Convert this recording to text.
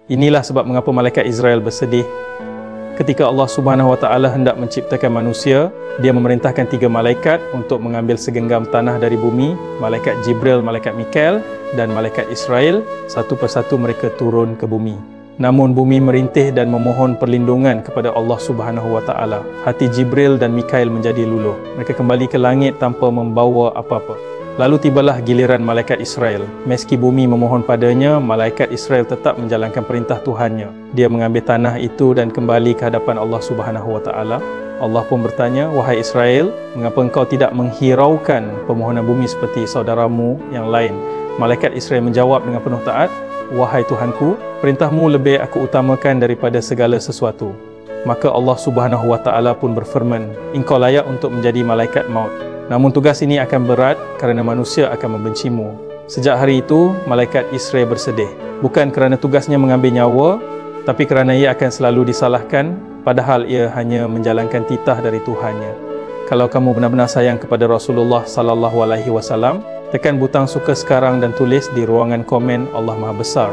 Inilah sebab mengapa malaikat Israel bersedih. Ketika Allah Subhanahu Wa Taala hendak menciptakan manusia, Dia memerintahkan 3 malaikat untuk mengambil segenggam tanah dari bumi. Malaikat Jibril, malaikat Mikael dan malaikat Israel. Satu persatu mereka turun ke bumi. Namun bumi merintih dan memohon perlindungan kepada Allah Subhanahu Wa Taala. Hati Jibril dan Mikael menjadi luluh. Mereka kembali ke langit tanpa membawa apa-apa. Lalu tibalah giliran malaikat Israel. Meski bumi memohon padanya, malaikat Israel tetap menjalankan perintah Tuhannya. Dia mengambil tanah itu dan kembali ke hadapan Allah Subhanahu Wa Taala. Allah pun bertanya, "Wahai Israel, mengapa engkau tidak menghiraukan permohonan bumi seperti saudaramu yang lain?" Malaikat Israel menjawab dengan penuh taat, "Wahai Tuhanku, perintahmu lebih aku utamakan daripada segala sesuatu." Maka Allah Subhanahu Wa Taala pun berfirman, "Engkau layak untuk menjadi malaikat maut. Namun tugas ini akan berat kerana manusia akan membencimu." Sejak hari itu, malaikat Israel bersedih. Bukan kerana tugasnya mengambil nyawa, tapi kerana ia akan selalu disalahkan, padahal ia hanya menjalankan titah dari Tuhannya. Kalau kamu benar-benar sayang kepada Rasulullah sallallahu alaihi wasallam, tekan butang suka sekarang dan tulis di ruangan komen Allah Maha Besar.